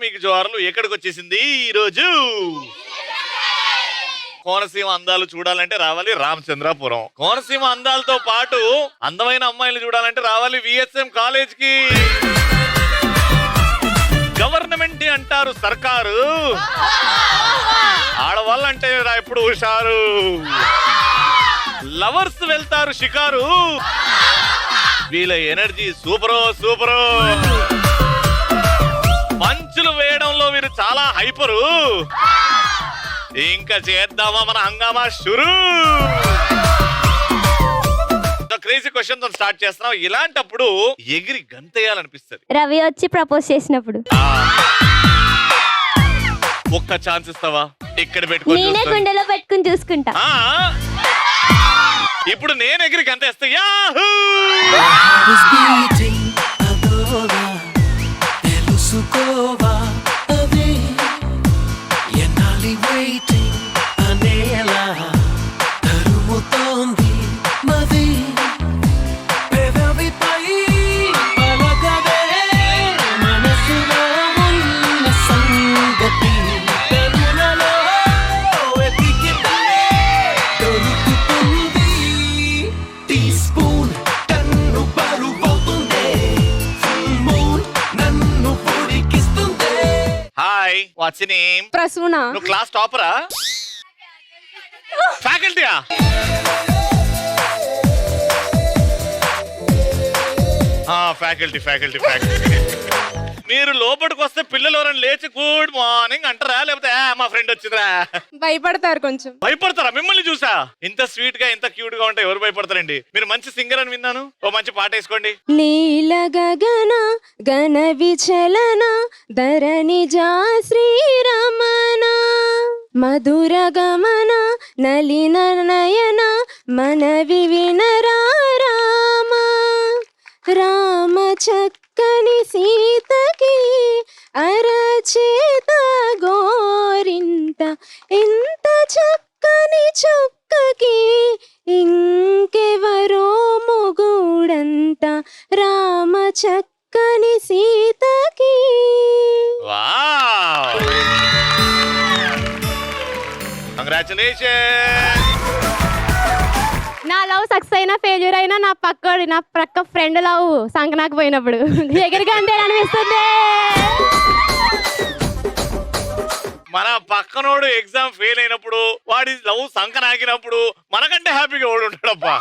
మీకు జోహార్లు. ఎక్కడికి వచ్చేసింది ఈ రోజు? కోనసీమ అందాలు చూడాలంటే రావాలి రామచంద్రాపురం. కోనసీమ అందాలతో పాటు అందమైన అమ్మాయిలు చూడాలంటే రావాలి విఎస్ఎం కాలేజ్ కి. గవర్నమెంట్ అంటారు సర్కారు, ఆడవాళ్ళంటే ఎప్పుడు హుషారు. లవర్స్ వెళ్తారు షికారు, వీళ్ళ ఎనర్జీ సూపరు సూపరు. పంచులు వేయడంలో వీరు చాలా హైపరు. ఇంకా చేద్దామా మన హంగామా షురు. క్రేజీ క్వశ్చన్ తో స్టార్ట్ చేస్తున్నాం. ఇలాంటప్పుడు ఎగిరి గంతేయాలనిపిస్తుంది. రవి వచ్చి ప్రపోజ్ చేసినప్పుడు ఒక్క ఛాన్స్ ఇస్తావా? ఇక్కడ పెట్టుకొని నేనే గుండెలో పెట్టుకుని చూసుకుంటా. ఇప్పుడు నేను ఎగిరి గంతేస్తా. Yahoo! What's your name? Prasuna. నువ్వు క్లాస్ టాపరా? ఫ్యాకల్టీయా? Faculty faculty faculty. మీరు లోపలికి వస్తే పిల్లలు ఎవరైనా లేచి గుడ్ మార్నింగ్ అంటారా, లేకపోతే మా ఫ్రెండ్ వచ్చిందిరా? భయపడతారు. కొంచెం భయపడతారా? మిమ్మల్ని చూసా ఇంత స్వీట్ గా ఇంత క్యూట్ గా ఉంటే ఎవరు భయపడతారండి? మీరు మంచి సింగర్ అని విన్నాను. ఓ మంచి పాట వేసుకోండి. నీల గగన గణ విచలన ధరణిజా శ్రీరమణ మధుర గమన నలిన నయన మనవి వినరా రామ. రామ చక్కని సీతకి అరచేత గోరింత, ఇంత చక్కని చుక్కకి ఇంకెవరో మొగుడంత. రామ చక్కని సీతకి. వావ్! కంగ్రాచులేషన్స్. నా లవ్ సక్సెస్ అయినా ఫెయిల్యూర్ అయినా నా పక్క ఫ్రెండ్ లవ్ సంకనాకు పోయినప్పుడు ఎగిరిగా అంతే అనిపిస్తుంది. మన పక్కనోడు ఎగ్జామ్ ఫెయిల్ అయినప్పుడు, వాడి లవ్ సంకనాకినప్పుడు మనకంటే హ్యాపీగా ఓడి ఉంటాడబ్బా.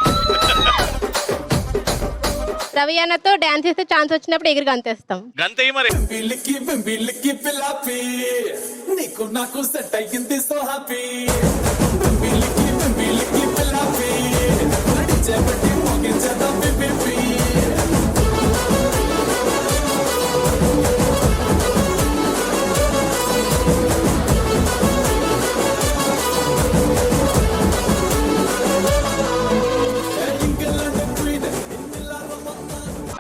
రవి అన్నతో డాన్స్ చేస్తే ఛాన్స్ వచ్చినప్పుడు ఎగిరిగా అంతేస్తాం. గంతయ్య మరి నీకు నాకు సెట్ అయ్యింది సో హ్యాపీ.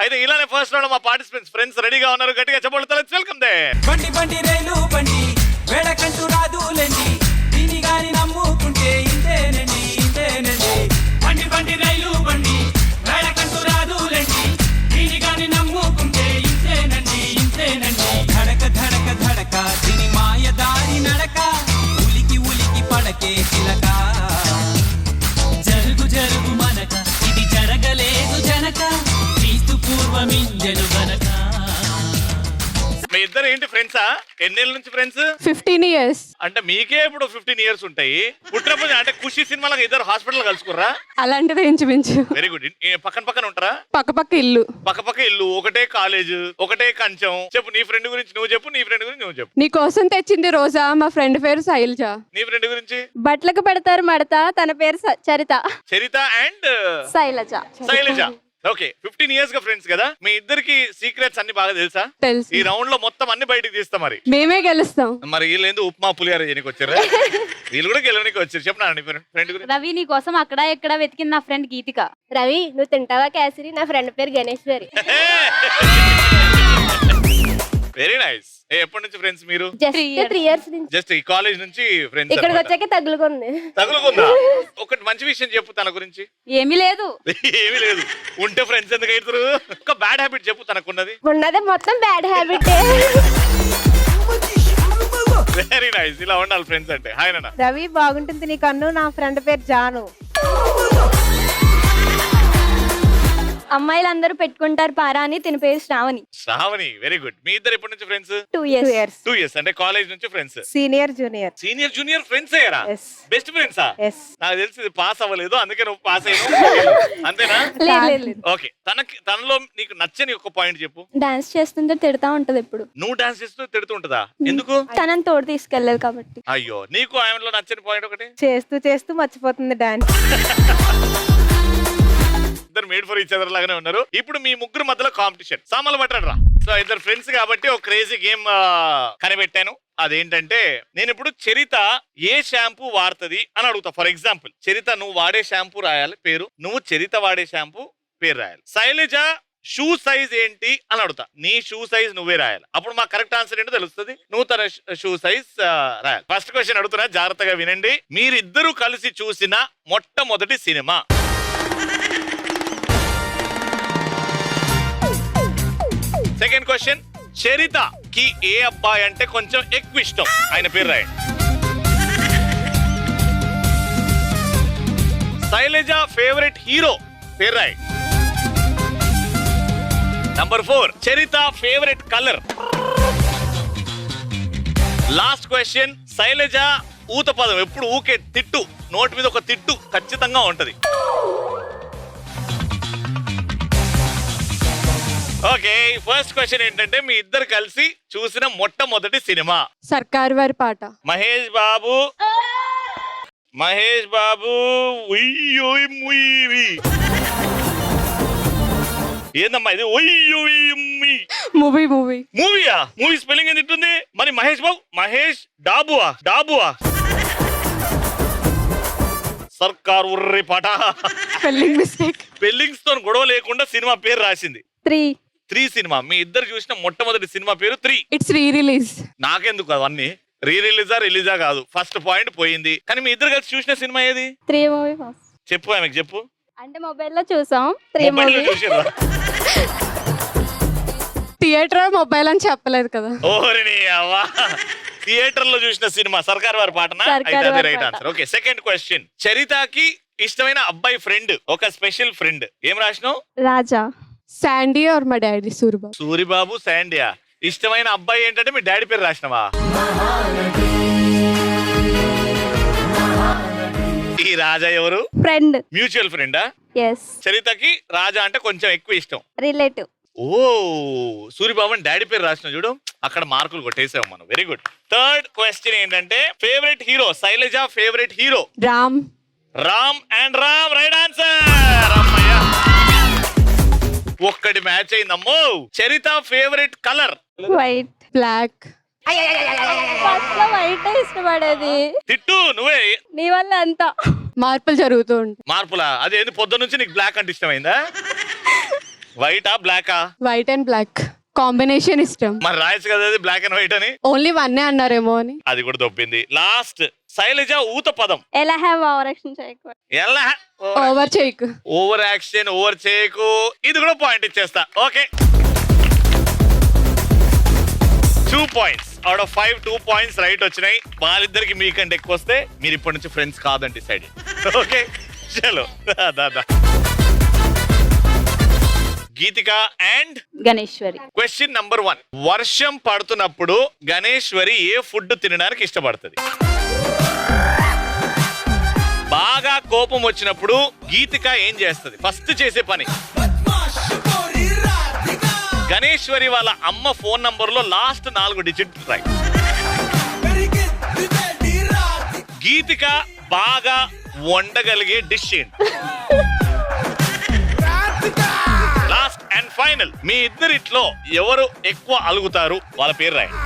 అయితే ఇలానే ఫస్ట్ రౌండ్ మా పార్టిసిపెంట్స్ ఫ్రెండ్స్ రెడీగా ఉన్నారు. గట్టిగా చెప్పండి. Welcome they. బండి బండి రైలు బండి వేడకంటూ రాదులేండి, దీని గాని నమ్ముకుంటే ఇంతేనండి ఇంతేనండి. బండి బండి రైలు బండి వేడకంటూ రాదులేండి, దీని గాని నమ్ముకుంటే ఇంతేనండి ఇంతేనండి. ధడక ధడక ధడక దీని మాయ దారి నడక, ఉలికి ఉలికి పడకే చిలక. జరుగు జరుగు మనక ఇది జరగలేదు జనక, క్రీస్తు పూర్వమింజలు గనక. మీ ఇద్దరు ఏంటి ఫ్రెండ్సా? ఎన్నేళ్ళ నుంచి ఫ్రెండ్స్? 15 years. అంటే మీకే ఇప్పుడు 15 years ఉంటాయి. పుట్టినప్పుడు అంటే ఖుషి సినిమాలో ఇద్దరు హాస్పిటల్ కలుసుకుర్రా? అలాంటిది ఇంచుమించు. Very good. పక్కన పక్కన ఉంటారా? పక్క ఇల్లు. పక్క ఇల్లు, ఒకటే కాలేజ్, ఒకటే కంచం. చెప్పు నీ ఫ్రెండ్ గురించి నువ్వు చెప్పు, నీ ఫ్రెండ్ గురించి నువ్వు చెప్పు. నీ కోసం తెచ్చింది రోజా, మా ఫ్రెండ్ పేరు శైలజ. నీ ఫ్రెండ్ గురించి? బట్టలకు పెడతారు మడత, తన పేరు Charitha. Charitha and Sailaja. Sailaja. Okay, 15 years గా ఫ్రెండ్స్ కదా. మీ ఇద్దరికి సీక్రెట్స్ అన్ని బాగా తెలుసా? తెలుసు. ఈ రౌండ్ లో మొత్తం అన్ని బయటికి తీస్తాం. మరి మేమే గెలుస్తాం. మరి వీళ్ళు ఉప్మా పులిహార చేయడానికి వచ్చారా? వీళ్ళు కూడా గెలవడానికి వచ్చారు. చెప్పండి ఫ్రెండ్ గురించి. రవి నీ కోసం అక్కడ ఎక్కడ వెతికింది నా ఫ్రెండ్ గీతిక. రవి నువ్వు తింటావా కేసరి? నా ఫ్రెండ్ పేరు గణేశ్వరి. Very nice. ఎప్పటి నుంచి ఫ్రెండ్స్ మీరు? జస్ట్ 3 years నుంచి. జస్ట్ ఈ కాలేజ్ నుంచి ఫ్రెండ్స్. ఇక్కడికి వచ్చాక తగులుకుంది. తగులుకుందా? ఒకటి మంచి విషయం చెప్పు తన గురించి. ఏమీ లేదు. ఏమీ లేదు. ఉంటే ఫ్రెండ్స్ ఎందుకు అవుతారు? ఒక బ్యాడ్ హ్యాబిట్ చెప్పు తనకున్నది. ఉన్నదే మొత్తం బ్యాడ్ హ్యాబిట్. Very nice. ఇలా ఉండాలి ఫ్రెండ్స్ అంటే. హాయ్ నాన్న. రవి బాగుంటుంది నీ కన్ను. నా ఫ్రెండ్ పేరు జాను. అమ్మాయిలందరూ పెట్టుకుంటారు పారా అని తిని పేరు శ్రావణి. Sravani, very good. మీ ఇద్దరు ఎప్పటి నుంచి ఫ్రెండ్స్? 2 years. 2 years అంటే కాలేజ్ నుంచి friends. Senior junior. Senior junior friends అయ్యారా? Yes. బెస్ట్ ఫ్రెండ్సా? ఎస్. నాకు తెలిసి ఇది పాస్ అవ్వలేదు, అందుకే నువ్వు పాస్ అయ్యావు. అంతేనా? లేదు. ఓకే. తనలో నీకు నచ్చని ఒక పాయింట్ చెప్పు. డాన్స్ చేస్తుంటే తిడతా ఉంటది ఎప్పుడు. నువ్వు డాన్స్ చేస్తూ తిడుతూ ఉంటుందా? ఎందుకు? తనని తోడు తీసుకెళ్లేదు కాబట్టి. అయ్యో, నీకు ఆమెలో నచ్చని పాయింట్ ఒకటి? చేస్తూ చేస్తూ మర్చిపోతుంది డాన్స్. ఇద్దరు మేడ్ ఫర్ ఈచ్ అదర్ లాగానే ఉన్నారు. ఇప్పుడు మీ ముగ్గురు మధ్యలో కాంపిటీషన్. సామాన్లు పట్టరా. సో ఇద్దరు ఫ్రెండ్స్ కాబట్టి ఒక క్రేజీ గేమ్ కనిపెట్టాను. అదేంటంటే, నేను ఇప్పుడు చరిత ఏ షాంపూ వాడుతుంది అని అడుగుతా. ఫర్ ఎగ్జాంపుల్, చరిత నువ్వు వాడే షాంపూ రాయాలి పేరు, నువ్వు చరిత వాడే షాంపూ పేరు రాయాలి. శైలజ షూ సైజ్ ఏంటి అని అడుగుతా. నీ షూ సైజ్ నువ్వే రాయాలి. అప్పుడు మా కరెక్ట్ ఆన్సర్ ఏంటో తెలుస్తుంది. నువ్వు తన షూ సైజ్ రాయాలి. ఫస్ట్ క్వశ్చన్ అడుగుతున్నా, జాగ్రత్తగా వినండి. మీరిద్దరూ కలిసి చూసిన మొట్టమొదటి సినిమా. సెకండ్ క్వశ్చన్, చరిత కి ఏ అబ్బాయి అంటే కొంచెం ఎక్కువ ఇష్టం, ఆయన పేరు రాయండి. శైలజ ఫేవరెట్ హీరో పేరు రాయండి. Number 4, Charitha favourite colour. Last question, Sailaja ఊత పదం ఎప్పుడు ఊకే తిట్టు, నోటి మీద ఒక తిట్టు ఖచ్చితంగా ఉంటది. ఓకే, ఫస్ట్ క్వశ్చన్ ఏంటంటే, మీ ఇద్దరు కలిసి చూసిన మొట్టమొదటి సినిమా. సర్కార్ వారి పాట. మహేష్ బాబు ఉయ్యోయ్ ముయ్యి. ఏందమ్మా ఇది? మూవీ మూవీయా? మూవీ స్పెల్లింగ్ ఏంది ఇట్టుంది? మరి మహేష్ డాబువా? సర్కార్ ఉర్రి పాట. Spelling mistake. స్పెల్లింగ్స్ తో గొడవ లేకుండా సినిమా పేరు రాసింది. 3 సినిమా. మీ ఇద్దరు చూసిన మొట్టమొదటి సినిమా పేరు 3. It's re release. నాకెందుకు అవన్నీ? రిలీజా కాదు. ఫస్ట్ పాయింట్ పోయింది. కానీ మీ ఇద్దరు కలిసి చూసిన సినిమా ఏది? 3 మూవీ. చెప్పు ఆమెకు చెప్పు. అంటే మొబైల్లో చూసాం 3 మొబైల్లో మూవీ. చూసిర్రా? థియేటర్ మొబైల్ అని చెప్పలేదు కదా. ఓరిని అవ్వా. థియేటర్ లో చూసిన సినిమా సర్కార్ వారి పాటనా? సర్కార్ అయితే అదే వారి రైట్ పాట. ఆన్సర్. ఓకే, సెకండ్ క్వశ్చన్, చరితకి ఇష్టమైన అబ్బాయి ఫ్రెండ్, ఒక స్పెషల్ ఫ్రెండ్, ఏం రాసినావు? రాజా. శాండీ ఆర్ మా డాడీ సూరిబాబు. సూరిబాబు శాండియా. ఇష్టమైన అబ్బాయి ఏంటంటే మీ డాడీ పేరు రాసినవా? ఈ రాజా ఎవరు? ఫ్రెండ్. మ్యూచువల్ ఫ్రెండా? ఎస్. చరితకి రాజా అంటే కొంచెం ఎక్కువ ఇష్టం. రిలేటివ్. ఓ, సూరిబాబు అని డాడీ పేరు రాసిన చూడు, అక్కడ మార్కులు కొట్టేసాం మనం. Very good. థర్డ్ క్వశ్చన్ ఏంటంటే, favourite hero. Sailaja favourite hero Ram and Ram. Right answer. అమ్మయ్యా, ఒక్కటి మ్యాచ్ అయిందమ్మో. Charitha favourite colour? White. Black. First లో వైట్ ఇష్టపడేది. తిట్టు నువ్వే. నీ వల్ల అంతా మార్పులు జరుగుతూ ఉంటాయి. మార్పులా? అదేంది పొద్దు నుంచి నీకు బ్లాక్ అంటే ఇష్టమైందా? వైటా బ్లాకా? వైట్ అండ్ బ్లాక్ కాంబినేషన్ ఇష్టం. మరి రాయచ్చు కదా అది బ్లాక్ అండ్ వైట్ అని. ఓన్లీ వన్నే అన్నారేమో అని. అది కూడా దొబ్బింది. లాస్ట్, శైలజ ఊత పదం. ఎలా హ్యావ్ ఓవర్ యాక్షన్ చేయకూడదు. ఎలా ఓవర్ చేయకు. ఓవర్ యాక్షన్, ఓవర్ చేయకు. ఇది కూడా పాయింట్ ఇచ్చేస్తా. Okay, 2 points out of 5. 2 points right వచ్చినాయి. వాళ్ళిద్దరికి మీకంటే ఎక్కువ వస్తే మీరు ఇప్పటి నుంచి ఫ్రెండ్స్ కాదని డిసైడ్. ఓకే, చలో దాదా. గీతిక అండ్ గణేశ్వరి. క్వశ్చన్ నంబర్ 1, వర్షం పడుతున్నప్పుడు గణేశ్వరి ఏ ఫుడ్ తినడానికి ఇష్టపడుతుంది? బాగా కోపం వచ్చినప్పుడు గీతిక ఏం చేస్తుంది? ఫస్ట్ చేసే పని. గణేశ్వరి వాళ్ళ అమ్మ ఫోన్ నంబర్ లో లాస్ట్ 4 డిజిట్ రాయి. గీతిక బాగా వండగలిగే డిష్ ఏంటి? లాస్ట్ అండ్ ఫైనల్, మీ ఇద్దరిట్లో ఎవరు ఎక్కువ అలుగుతారు వాళ్ళ పేరు రాయండి.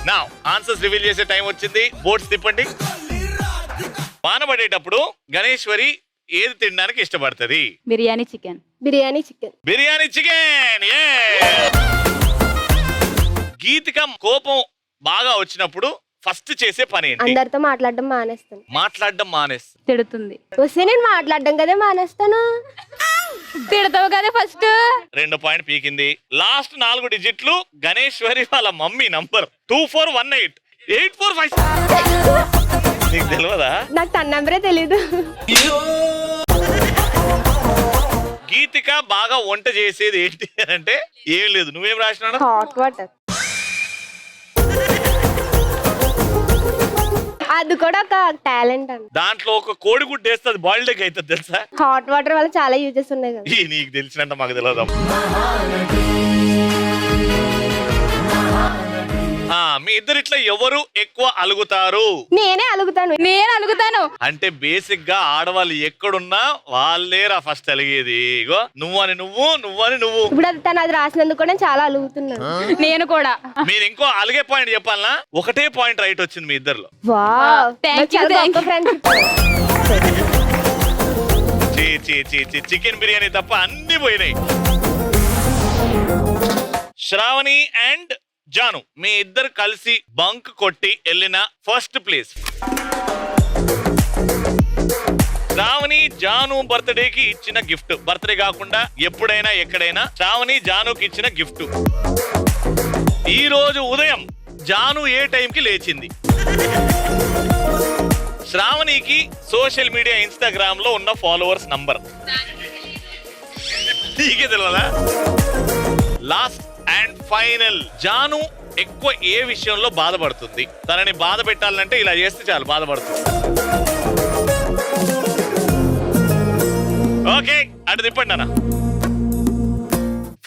నా ఆన్సర్స్ రివీల్ చేసే టైం వచ్చింది. బోర్డ్స్ తిప్పండి. వానబడేటప్పుడు గణేశ్వరి ఏది తినడానికి ఇష్టపడుతుంది? బిర్యానీ చికెన్. బిర్యానీ చికెన్. గీతిక కోపం బాగా వచ్చినప్పుడు ఫస్ట్ చేసే పని ఏంటి? అందరితో మాట్లాడడం మానేస్తాను. మాట్లాడడం మానేస్. తిడుతుంది. వస్తే నేను మాట్లాడడం కదా మానేస్తాను. తిడతావు కదా ఫస్ట్. 2 పాయింట్ పీకింది. లాస్ట్ 4 డిజిట్లు గణేశ్వరి వాళ్ళ మమ్మీ నంబర్ 2418 8456. నీకు తెలియదా? నాకు తన నంబరే తెలీదు. గీతిక బాగా వంట చేసేది ఏంటి అంటే ఏం లేదు. నువ్వేం రాసినాడు? Hot water. అది కూడా ఒక టాలెంట్ అండి. దాంట్లో ఒక కోడిగుడ్డు వేస్తే అది బాయిల్డ్ ఎగ్ అవుతుంది తెలుసా? హాట్ వాటర్ వల్ల చాలా యూజెస్ ఉన్నాయి కదా. నీకు తెలిసినంత మాకు తెలియదు. మీ ఇద్దరు ఇట్లా ఎవరు ఎక్కువ అలుగుతారు? నేనే అలుగుతాను. నేను అలుగుతాను. అంటే బేసిక్ గా ఆడవాళ్ళు ఎక్కడున్నా వాళ్ళేరా ఫస్ట్ అలిగేది. ఇగో నువ్వని నువ్వు, నువ్వని నువ్వు. ఇప్పుడు అది తను అది రాసినందుకు కూడా నేను చాలా అలుగుతున్నాను. నేను కూడా. మీరు ఇంకో అలిగే పాయింట్ చెప్పాలనా? ఒకటే పాయింట్ రైట్ వచ్చింది మీ ఇద్దరులో. వావ్, Thank you, చాలా thank గొప్ప ఫ్రెండ్షిప్. చికెన్ బిర్యానీ తప్ప అన్ని పోయినాయి. శ్రావణి అండ్ జాను మీ ఇద్దరు కలిసి బంక్ కొట్టి వెళ్ళిన ఫస్ట్ ప్లేస్. శ్రావణి జాను బర్త్డేకి ఇచ్చిన గిఫ్ట్. బర్త్డే కాకుండా ఎప్పుడైనా ఎక్కడైనా శ్రావణి జానుకి ఇచ్చిన గిఫ్ట్. ఈ రోజు ఉదయం జాను ఏ టైంకి లేచింది? శ్రావణికి సోషల్ మీడియా ఇన్స్టాగ్రామ్ లో ఉన్న ఫాలోవర్స్ నంబర్ నీకే తెలియదా? లాస్ట్ అండ్ ఫైనల్, జాను ఎక్కువ ఏ విషయంలో బాధపడుతుంది? తనని బాధ పెట్టాలంటే ఇలా చేస్తే చాలు బాధపడుతుంది. ఓకే, అటు తిప్పండి అన్న.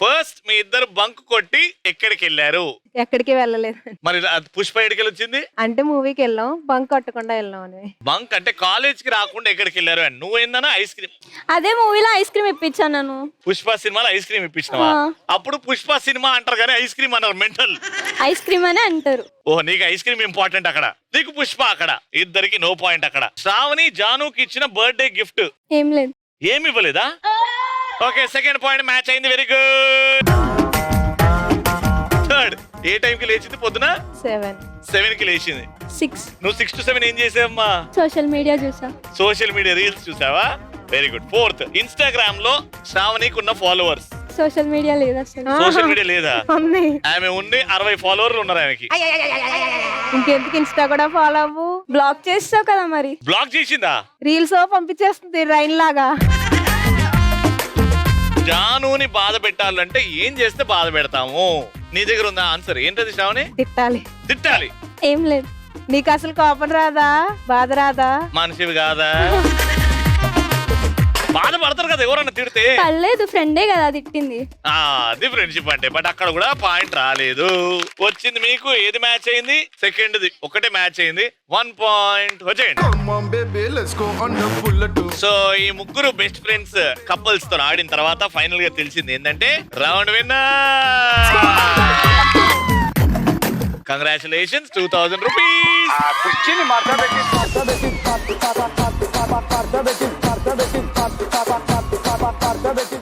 ఫస్ట్ మీ ఇద్దరు బంక్ కొట్టి ఎక్కడికి వెళ్ళారు? ఎక్కడికి వెళ్ళలేదు. మరి పుష్ప ఎక్కడికి వచ్చింది? అంటే మూవీకి వెళ్ళాం, బంక్ కొట్టకుండా వెళ్ళాం అని. బంక్ అంటే కాలేజ్ కి రాకుండా ఎక్కడికి వెళ్ళారు అని. నువ్వేందన్నా ఐస్ క్రీమ్. అదే మూవీలో ఐస్ క్రీమ్ ఇప్పించాను నేను. పుష్ప సినిమాలో ఐస్ క్రీమ్ ఇప్పించినావా? అప్పుడు పుష్ప సినిమా అంటారు కానీ ఐస్ క్రీమ్ అన్నారు. మెంటల్. ఐస్ క్రీమ్ అని అంటారు. ఓహ్, నీకు ఐస్ క్రీమ్ ఇంపార్టెంట్ అక్కడ, నీకు పుష్ప అక్కడ. ఇద్దరికి నో పాయింట్ అక్కడ. శ్రావణి జానుకి ఇచ్చిన బర్త్డే గిఫ్ట్ ఏం లేదు. ఏమి ఇవ్వలేదా? ఓకే, సెకండ్ పాయింట్ మ్యాచ్ అయింది. Very good. థర్డ్, ఏ టైంకి లేచింది? పొద్దున 7 కి లేచింది. 6. నువ్వు 6 to 7 ఏం చేసావమ్మా? సోషల్ మీడియా చూసా. సోషల్ మీడియా రీల్స్ చూసావా? Very good. ఫోర్త్, ఇన్స్టాగ్రామ్ లో శ్రావణికి ఉన్న ఫాలోవర్స్. సోషల్ మీడియా లేదా అసలు. సోషల్ మీడియా లేదా? ఉంది. ఆమె ఉండి 60 ఫాలోవర్లు ఉన్నారు ఆమెకి. ఇంకెందుకు ఇన్స్టా కూడా ఫాలో అవ్వు. బ్లాక్ చేస్తావు కదా మరి. బ్లాక్ చేసిందా? రీల్స్ పంపించేస్తుంది రైన్ లాగా. జానుని బాధ పెట్టాలంటే ఏం చేస్తే బాధ పెడతాము? నీ దగ్గర ఉందా ఆన్సర్? ఏంటది శ్రావణి? తిట్టాలి. తిట్టాలి. ఏం లేదు. నీకు అసలు కోపం రాదా? బాధ రాదా? మనిషివి కాదా? బాధ పడతారు కదా ఎవరన్నా తిడితే. పర్లేదు, ఫ్రెండే కదా తిట్టింది. అది ఫ్రెండ్షిప్ అంటే. బట్ అక్కడ కూడా పాయింట్ రాలేదు. వచ్చింది మీకు. ఏది మ్యాచ్ అయింది? సెకండ్ది ఒకటే మ్యాచ్ అయింది. 1 పాయింట్ వచ్చేయండి. సో ఈ ముగ్గురు బెస్ట్ ఫ్రెండ్స్ కపుల్స్ తో ఆడిన తర్వాత ఫైనల్ గా తెలిసింది ఏంటంటే round winner. Congratulations, 2000 rupees.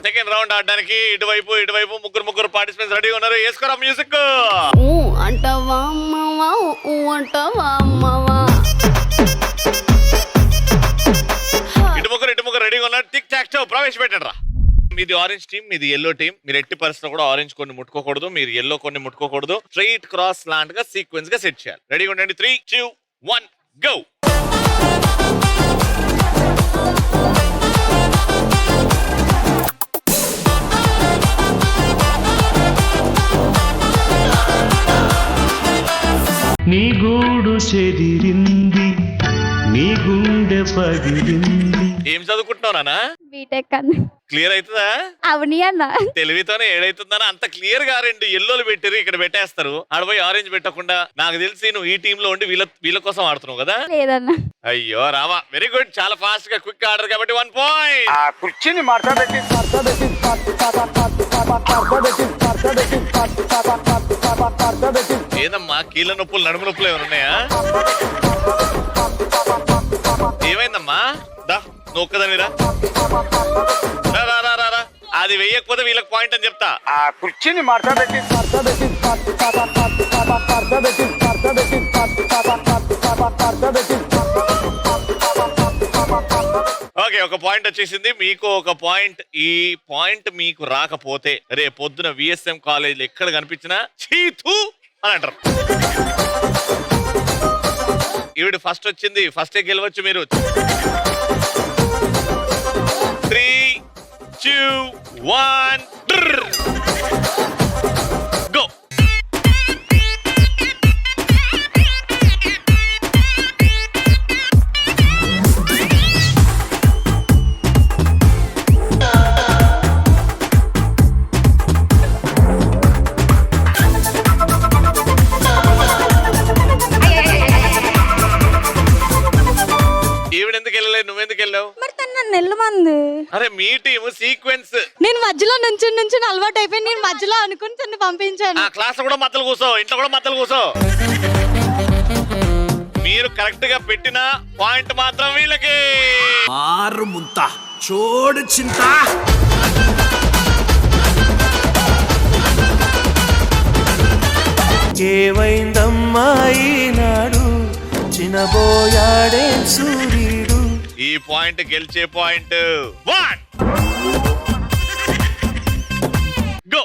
Second round ఆడడానికి ఇటువైపు ముగ్గురు పార్టిసిపెంట్స్ రెడీగా ఉన్నారు. వేసుకోరా మ్యూజిక్. అంటవా అమ్మవా అంటవా అమ్మవా. ఇటు ముగ్గురు రెడీగా ఉన్నారు. టిక్ టాక్ టో ప్రవేశపెట్టండి రా. మీది ఆరెంజ్ టీమ్, మీది ఎల్లో టీమ్. మీరు ఎట్టి పరిస్థితుల్లో కూడా ఆరెంజ్ కొన్ని ముట్టుకోకూడదు, మీరు ఎల్లో కొన్ని ముట్టుకోకూడదు. స్ట్రైట్ క్రాస్ లాంటిగా సీక్వెన్స్ గా సెట్ చేయాలి. రెడీగా ఉండండి. 3, 2, 1 గో. నీ గూడు చెదిరింది, నీ గుండె పగిలింది. ఏం చదువుకుంటున్నావు నాన్న? బీటెక్ అన్న. క్లియర్ అవుతుందా? అవుని అన్న. తెలివితోనే ఏడైతుందని అంత క్లియర్ గా 2 ఎల్లోలు పెట్టారు, ఇక్కడ పెట్టేస్తారు. ఆడపోయి ఆరెంజ్ పెట్టకుండా. నాకు తెలిసి నువ్వు ఈ టీమ్ లో ఉండి వీళ్ళ కోసం ఆడుతున్నావు కదా? లేదన్న. అయ్యో రావా, వెరీ గుడ్. చాలా ఫాస్ట్ గా క్విక్ ఆర్డర్ కాబట్టి 1 పాయింట్. కుర్చీని ఏదమ్మా కీళ్ళ నొప్పులు, నడుము నొప్పులు ఏమైనా ఉన్నాయా? ఏమైందమ్మా? దా నువ్వు ఒక్కదానిరా. రా. అది వెయ్యకపోతే వీళ్ళకి పాయింట్ అని చెప్తా. కుర్చీని ఓకే, ఒక పాయింట్ వచ్చేసింది మీకు. ఒక పాయింట్. ఈ పాయింట్ మీకు రాకపోతే రేపు పొద్దున విఎస్ఎం కాలేజ్ ఎక్కడ కనిపించినా చీతు అని అంటారు. ఈవిడ ఫస్ట్ వచ్చింది, ఫస్టే గెలవచ్చు మీరు. 3, 2, 1 గో. ఈవిడెందుకు వెళ్ళలేదు, నువ్వెందుకు వెళ్ళావు? మరి తను నన్ను వెళ్ళమంది. అరే మీ టీమ్ సీక్వెన్స్. నేను మధ్యలో నుంచి అలవాటు అయిపోయి నేను మధ్యలో అనుకుని తను పంపించాను. ఆ క్లాస్ కూడా మద్దలు కూసో, ఇంట్లో కూడా మద్దలు కూసో. మీరు కరెక్ట్ గా పెట్టిన పాయింట్ మాత్రం వీళ్ళకి. ఆరు ముంత చోడు చింత. ఏమైందమ్మా ఈనాడు చినబోయాడే సూర్యుడు. ఈ పాయింట్ గెలిచే పాయింట్. 1 గో.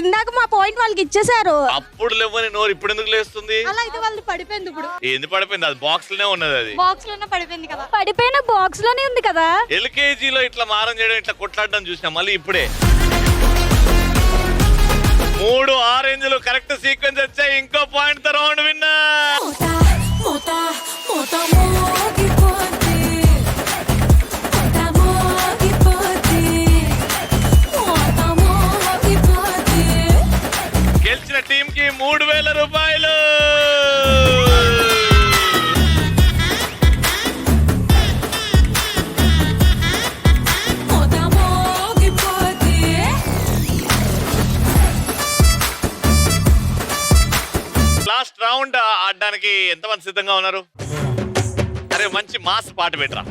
ఇందాక మా పాయింట్ వాళ్ళకి ఇచ్చేసారు. అప్పుడు లేవని నోరు ఇప్పుడు ఎందుకు లేస్తుంది? అలా అయితే వాళ్ళు పడిపోయింది. ఇప్పుడు ఏంది పడిపోయింది? అది బాక్స్ లోనే ఉన్నది. అది బాక్స్ లోనే పడిపోయింది కదా. పడిపోయిన బాక్స్ లోనే ఉంది కదా. ఎల్కేజీలో ఇట్లా మారం చేయడం, ఇట్లా కొట్లాడడం చూసినా మళ్ళీ ఇప్పుడే. 3 ఆరెంజ్లు కరెక్ట్ సీక్వెన్స్ వచ్చాయి. ఇంకో పాయింట్ తో రౌండ్ విన్నా. గెలిచిన టీం కి 3000 రూపాయలు. లాస్ట్ రౌండ్ ఆడడానికి ఎంతమంది సిద్ధంగా ఉన్నారు? అరే మంచి మాస్ పాట పెట్టరా.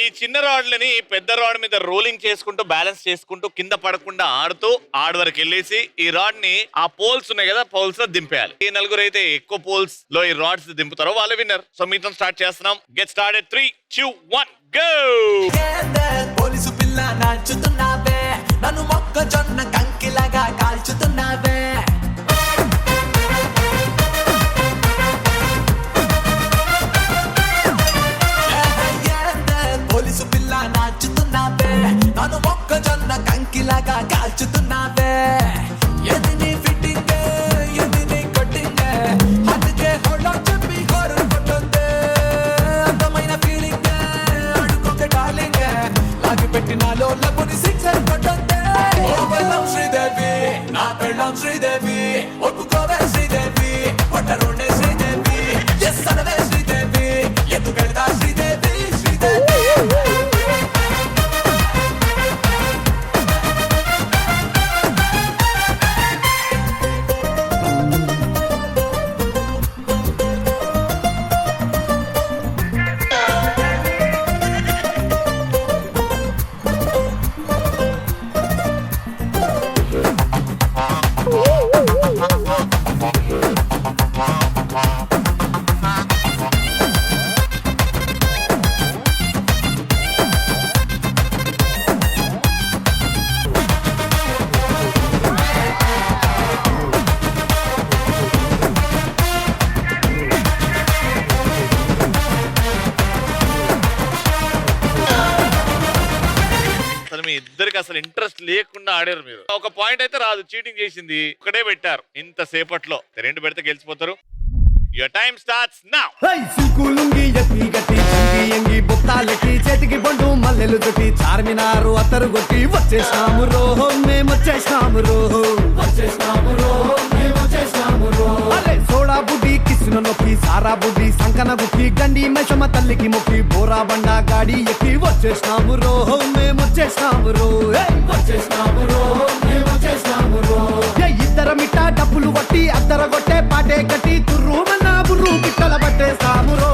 ఈ చిన్న రాడ్లని పెద్ద రాడ్ మీద రోలింగ్ చేసుకుంటూ బ్యాలెన్స్ చేసుకుంటూ కింద పడకుండా ఆడుతూ ఆడ వరకు వెళ్ళేసి ఈ రాడ్ ని ఆ పోల్స్ ఉన్నాయి కదా, పోల్స్ లో దింపేయాలి. ఈ నలుగురు అయితే ఎక్కువ పోల్స్ లో ఈ రాడ్స్ దింపుతారో వాళ్ళే విన్నర్. సో మీతో స్టార్ట్ చేస్తున్నాం. Get started. 3, 2, 1 గో. పోలీసు పిల్ల నాచుతున్నావే, నన్ను మొక్కజొన్న కంకిలాగా కాల్చుతున్నావే. పోలీసు పిల్ల నాచుతున్నావే, నన్ను మొక్కజొన్న కంకిలాగా కాల్చుతున్నావే. ఎది నీ ఫిట్టింగ్, ఎది నీ కట్టింగ్, అందుకే హోల్డ్ చెప్పి హోరర్ కొట్టుందే. అందమైన ఫీలింగ్ అడుగుకే డార్లింగ్, లాగి పెట్టినాలో లబ్బుని సిక్సర్ కొట్టుందే. ఓ బెల్లం శ్రీదేవి, నా పెళ్ళం శ్రీదేవి, ఒప్పుకోవే శ్రీదేవి, ఒట్టరుండే శ్రీదేవి, ఎస్ అనవే శ్రీదేవి, ఎందుకెళ్తా శ్రీదేవి శ్రీదేవి. మీ ఇద్దరికి అసలు ఇంట్రెస్ట్ లేకుండా ఆడారు మీరు. ఒక పాయింట్ అయితే రాదు, చీటింగ్ చేసింది ఒకటే పెట్టారు ఇంతసేపట్లో. రెండు పెడితే గెలిచిపోతారు. Your time starts now. లుంగి ఎత్తి గట్టి చంగి ఎంగి బొత్తాలెట్టి చేతికి బండు మల్లెలు చుట్టి చార్మినారు అత్తరు కొట్టి వచ్చేసినాము రోహో మేమొచ్చేసినాము రోహో అరే సోడా బుడ్డి కిసిన నొక్కి సారా బుడ్డి సంకన గుక్కి గండి మైసమ్మ తల్లికి మొక్కి బోరా బండా గాడి ఎక్కి వచ్చేసినాము రోహో మేమొచ్చేసినాము రో ఇద్దర మిట్ట డబ్బులు కొట్టి అద్దర కొట్టే పాటే కట్టి తుర్రు మన్నా బుర్రు పిట్టల పట్టేస్తాము రో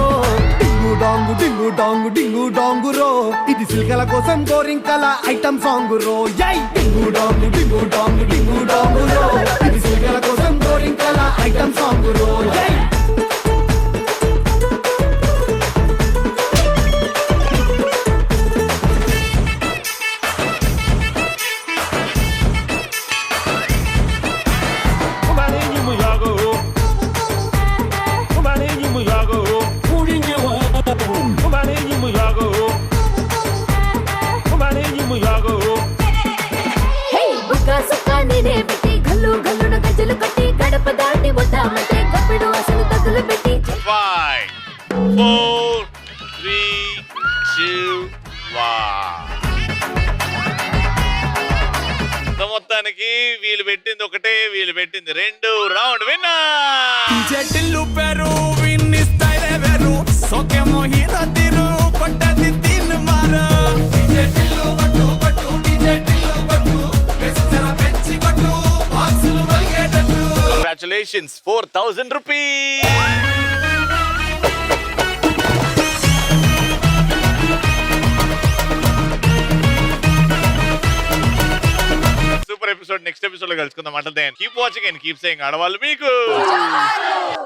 డింగు డాంగు డింగు డాంగు డింగు డాంగు రో ఇది సిల్కల కోసం గోరింకల ఐటమ్ సాంగ్ రో యై డింగు డాంగు డింగు డాంగు డింగు డాంగు రో ఇది సిల్కల కోసం గోరింకల ఐటమ్ సాంగ్ రో యై గల్లు గల్లున గజ్జలు కట్టి గడప దాటి వద్దామంటే గప్పిడు అసలు తగులు పెట్టి 5 4 3 2 1. మొత్తానికి వీళ్ళు పెట్టింది ఒకటే, వీళ్ళు పెట్టింది రెండు. Round winner. చెట్టిల్లు పెరు విన్నిస్తాయిరే వెరు సోకేమో హీరో తీరు కొట్టది తిన్ మారు చెట్టిల్లు పట్టు పట్టు చెట్టిల్లు పట్టు వెచ్చన పెంచి కొట్టు బాక్సులు వలిగేటట్టు. Congratulations, 4000 rupees. Super episode. Next episode లో కలుసుకుందాం. అంటే keep watching and keep saying ఆడవాళ్ళు మీకు.